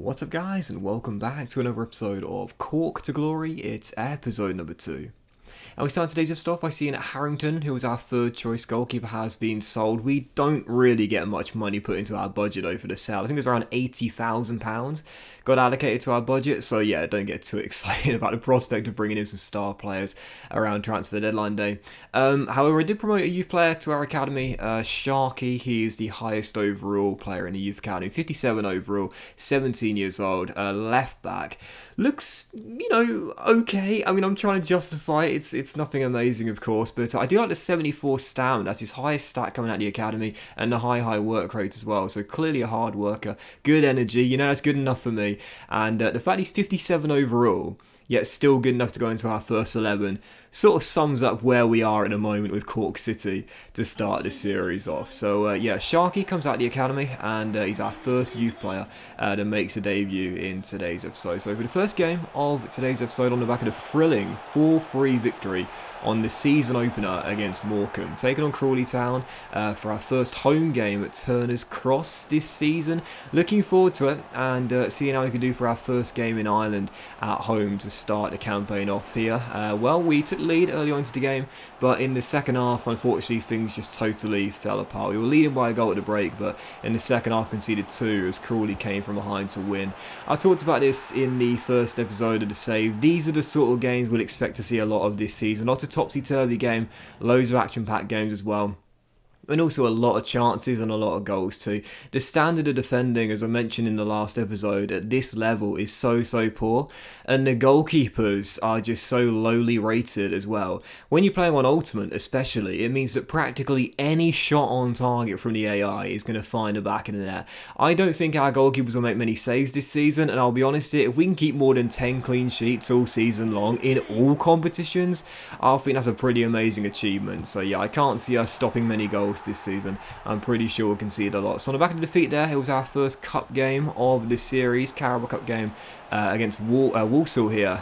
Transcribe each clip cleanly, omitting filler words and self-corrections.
What's up guys, and welcome back to another episode of Cork to Glory. It's episode number 2. And we start today's episode off by seeing Harrington, who was our third choice goalkeeper, has been sold. We don't really get much money put into our budget though for the sale. I think it was around £80,000 got allocated to our budget. So yeah, don't get too excited about the prospect of bringing in some star players around transfer deadline day. However, I did promote a youth player to our academy, Sharky. He is the highest overall player in the youth academy, 57 overall, 17 years old, left back. Looks, okay. I mean, I'm trying to justify it. It's nothing amazing, of course, but I do like the 74 stamina. That's his highest stat coming out of the academy, and the high work rate as well. So clearly a hard worker, good energy. That's good enough for me. And the fact he's 57 overall, yet still good enough to go into our first 11, sort of sums up where we are at the moment with Cork City to start this series off. So yeah, Sharky comes out of the academy, and he's our first youth player that makes a debut in today's episode. So for the first game of today's episode, on the back of the thrilling 4-3 victory on the season opener against Morecambe, taking on Crawley Town for our first home game at Turner's Cross this season. Looking forward to it, and seeing how we can do for our first game in Ireland at home to start the campaign off here. Well, we took the lead early on into the game, but in the second half, unfortunately, things just totally fell apart. We were leading by a goal at the break, but in the second half conceded 2 as Crawley came from behind to win. I talked about this in the first episode of the save. These are the sort of games we'll expect to see a lot of this season. Not a topsy-turvy game, loads of action-packed games as well. And also a lot of chances and a lot of goals too. The standard of defending, as I mentioned in the last episode, at this level is so poor. And the goalkeepers are just so lowly rated as well. When you're playing on Ultimate especially, it means that practically any shot on target from the AI is going to find the back of the net. I don't think our goalkeepers will make many saves this season. And I'll be honest here, if we can keep more than 10 clean sheets all season long in all competitions, I think that's a pretty amazing achievement. So yeah, I can't see us stopping many goals this season. I'm pretty sure we'll concede a lot. So on the back of the defeat there, it was our first cup game of the series, Carabao Cup game against Walsall here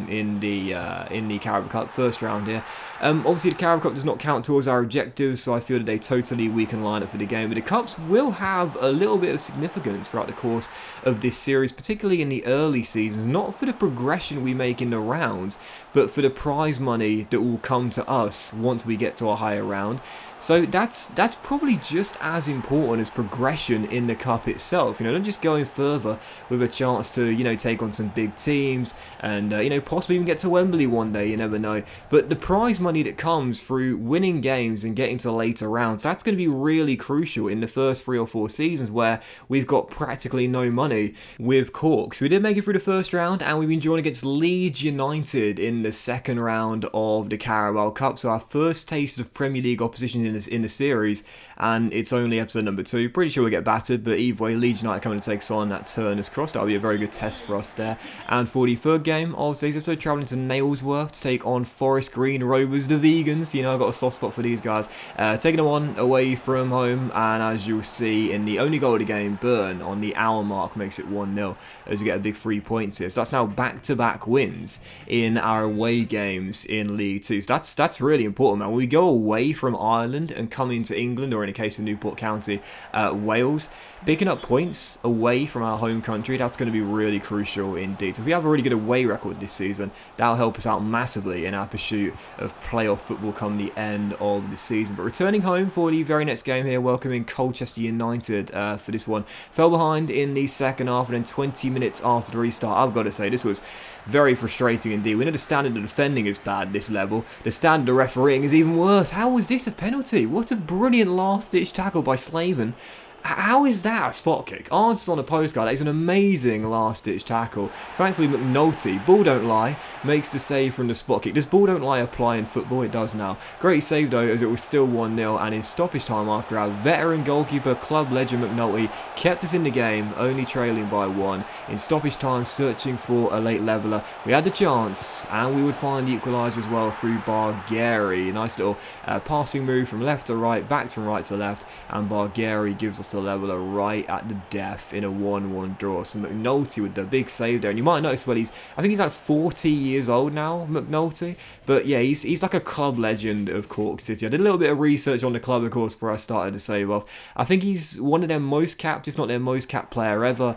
in the Carabao Cup first round here. Obviously the Carabao Cup does not count towards our objectives, so I feel that they totally weaken lineup for the game. But the cups will have a little bit of significance throughout the course of this series, particularly in the early seasons. Not for the progression we make in the rounds, but for the prize money that will come to us once we get to a higher round. So that's probably just as important as progression in the cup itself. Not just going further with a chance to take on some big teams and possibly even get to Wembley one day. You never know. But the prize money that comes through winning games and getting to later rounds, that's going to be really crucial in the first 3 or 4 seasons where we've got practically no money with Cork. So we did make it through the first round, and we've been joined against Leeds United in the second round of the Carabao Cup. So our first taste of Premier League opposition in the series, and it's only episode number 2. Pretty sure we'll get battered, but either way, Leeds United coming to take us on at Turner's Cross. That'll be a very good test for us there. And for the third game of today's episode, travelling to Nailsworth to take on Forest Green Rovers, the vegans. I've got a soft spot for these guys. Taking them on away from home, and as you'll see in the only goal of the game, Burn on the hour mark makes it 1-0 as we get a big 3 points here. So that's now back-to-back wins in our away games in League 2. So that's really important, man. When we go away from Ireland and come into England, or in the case of Newport County, Wales, picking up points away from our home country, that's going to be really crucial indeed. So if we have a really good away record this season, that'll help us out massively in our pursuit of playoff football come the end of the season. But returning home for the very next game here, welcoming Colchester United for this one. Fell behind in the second half, and then 20 minutes after the restart, I've got to say, this was very frustrating indeed. We know the standard of defending is bad at this level. The standard of refereeing is even worse. How was this a penalty? What a brilliant last-ditch tackle by Slaven. How is that a spot kick? Answers on a postcard. That is an amazing last-ditch tackle. Thankfully, McNulty, ball don't lie, makes the save from the spot kick. Does ball don't lie apply in football? It does now. Great save though, as it was still 1-0, and in stoppage time after our veteran goalkeeper, club legend McNulty, kept us in the game, only trailing by 1. In stoppage time, searching for a late leveller. We had the chance, and we would find the equaliser as well through Bargary. Nice little passing move from left to right, back from right to left, and Bargary gives us gets the leveller right at the death in a 1-1 draw. So McNulty with the big save there. And you might notice, well, I think he's like 40 years old now, McNulty. But yeah, he's like a club legend of Cork City. I did a little bit of research on the club, of course, before I started to save off. I think he's one of their most capped, if not their most capped player ever.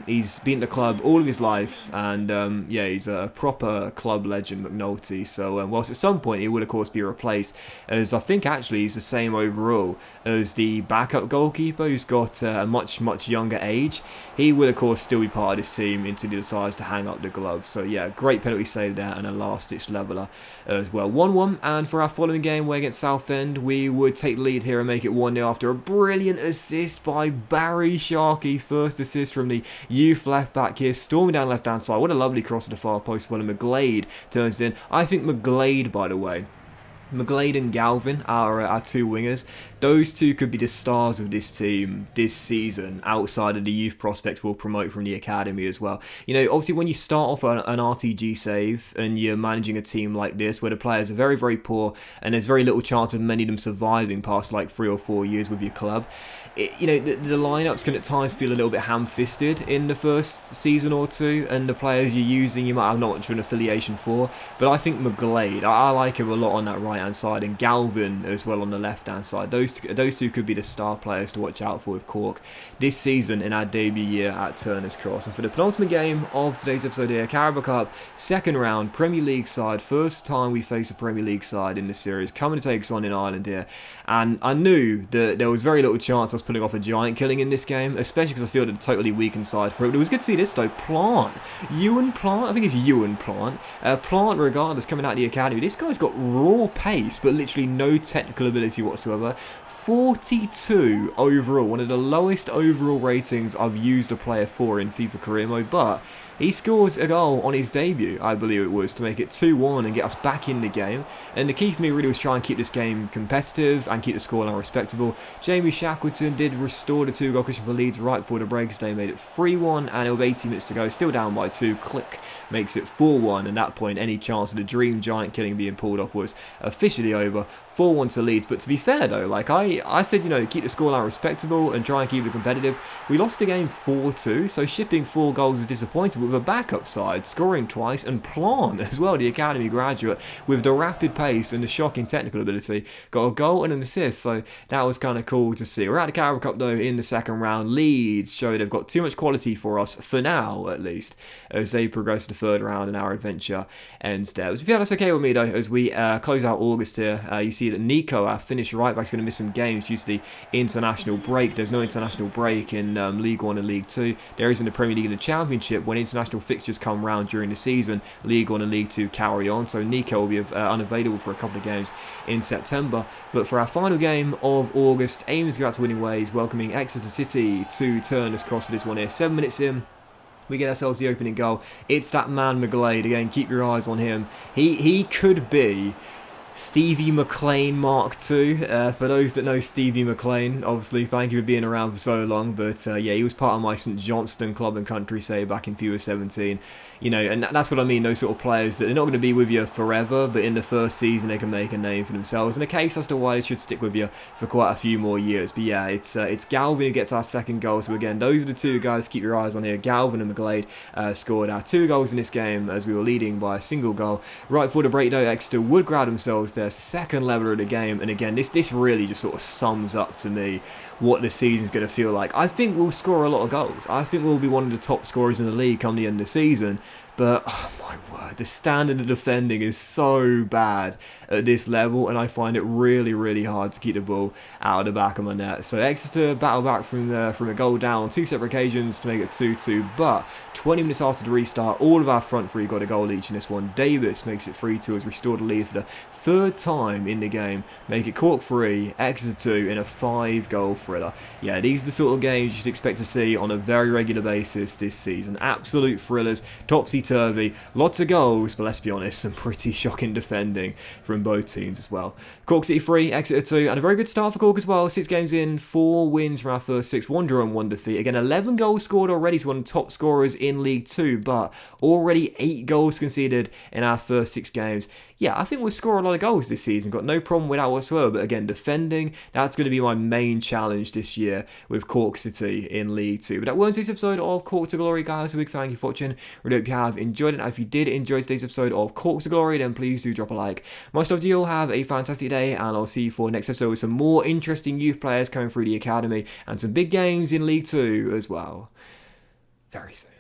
He's been at the club all of his life, and yeah, he's a proper club legend, McNulty. So whilst at some point he will, of course, be replaced, as I think actually he's the same overall as the backup goalkeeper, who's got a much younger age. He will, of course, still be part of this team until he decides to hang up the glove. So yeah, great penalty save there and a last-ditch leveller as well. 1-1, and for our following game, we're against Southend, we would take the lead here and make it 1-0 after a brilliant assist by Barry Sharkey. First assist from the youth left-back here, storming down left-hand side. What a lovely cross to the far post. Well, and McGlade turns it in. I think McGlade, by the way, McGlade and Galvin are our two wingers. Those two could be the stars of this team this season, outside of the youth prospects we'll promote from the academy as well. You know, obviously when you start off an RTG save and you're managing a team like this where the players are very poor and there's very little chance of many of them surviving past like 3 or 4 years with your club, you know, the lineups can at times feel a little bit ham-fisted in the first season or two, and the players you're using you might have not much of an affiliation for. But I think McGlade, I like him a lot on that right-hand side, and Galvin as well on the left-hand side. Those two could be the star players to watch out for with Cork this season in our debut year at Turner's Cross. And for the penultimate game of today's episode here, Carabao Cup, second round, Premier League side, first time we face a Premier League side in this series, coming to take us on in Ireland here. And I knew that there was very little chance I was pulling off a giant killing in this game, especially because I feel a totally weakened side for it. But it was good to see this though. Plant, Ewan Plant, I think it's Ewan Plant. Plant, regardless, coming out of the academy. This guy's got raw pace, but literally no technical ability whatsoever. 42 overall, one of the lowest overall ratings I've used a player for in FIFA career mode, but he scores a goal on his debut, I believe it was, to make it 2-1 and get us back in the game. And the key for me really was try and keep this game competitive and keep the scoreline respectable. Jamie Shackleton did restore the 2-goal cushion for Leeds right before the break, so they made it 3-1, and with 80 minutes to go, still down by 2, Click makes it 4-1. At that point, any chance of the dream giant killing being pulled off was officially over. 4-1 to Leeds. But to be fair though, like I said, you know, keep the scoreline respectable and try and keep it competitive. We lost the game 4-2, so shipping 4 goals is disappointing, with a backup side scoring twice, and Plant as well, the academy graduate, with the rapid pace and the shocking technical ability, got a goal and an assist, so that was kind of cool to see. We're at the Carabao Cup though in the second round. Leeds show they've got too much quality for us, for now at least, as they progress to the third round and our adventure ends there. But yeah, that's okay with me though, as we close out August here. You see that Nico, our Finnish right back, is going to miss some games due to the international break. There's no international break in League 1 and League 2. There is in the Premier League and the Championship. When international fixtures come round during the season, League 1 and League 2 carry on. So Nico will be unavailable for a couple of games in September. But for our final game of August, aiming to go out to winning ways, welcoming Exeter City to Turner's Cross for this one here. 7 minutes in, we get ourselves the opening goal. It's that man McGlade. Again, keep your eyes on him. He could be Stevie McLean Mark II. For those that know Stevie McLean, obviously, thank you for being around for so long. But yeah, he was part of my St Johnston club and country, say, back in FIFA 17. You know, and that's what I mean, those sort of players that are not going to be with you forever, but in the first season they can make a name for themselves. And a case as to why they should stick with you for quite a few more years. But yeah, it's Galvin who gets our second goal. So again, those are the two guys to keep your eyes on here. Galvin and McGlade scored our 2 goals in this game as we were leading by a single goal. Right before the break though, Exeter would grab themselves their second leveller of the game. And again, this really just sort of sums up to me what the season's going to feel like. I think we'll score a lot of goals. I think we'll be one of the top scorers in the league come the end of the season. But, oh my word, the standard of defending is so bad at this level, and I find it really hard to keep the ball out of the back of my net. So Exeter battle back from a goal down on 2 separate occasions to make it 2-2, but 20 minutes after the restart, all of our front three got a goal each in this one. Davis makes it 3-2 as we restored the lead for the 3rd time in the game, make it Cork 3, Exeter 2 in a 5-goal thriller. Yeah, these are the sort of games you should expect to see on a very regular basis this season. Absolute thrillers, topsy topsy-turvy. Lots of goals, but let's be honest, some pretty shocking defending from both teams as well. Cork City 3, Exeter 2, and a very good start for Cork as well. 6 games in, 4 wins from our first 6, 1 draw and 1 defeat. Again, 11 goals scored already, so one of the top scorers in League 2, but already 8 goals conceded in our first 6 games. Yeah, I think we'll score a lot of goals this season. Got no problem with that whatsoever. But again, defending, that's going to be my main challenge this year with Cork City in League 2. But that was today's episode of Cork to Glory, guys. A big thank you for watching. Really hope you have enjoyed it. And if you did enjoy today's episode of Cork to Glory, then please do drop a like. Much love to you all. Have a fantastic day, and I'll see you for next episode with some more interesting youth players coming through the academy and some big games in League 2 as well. Very soon.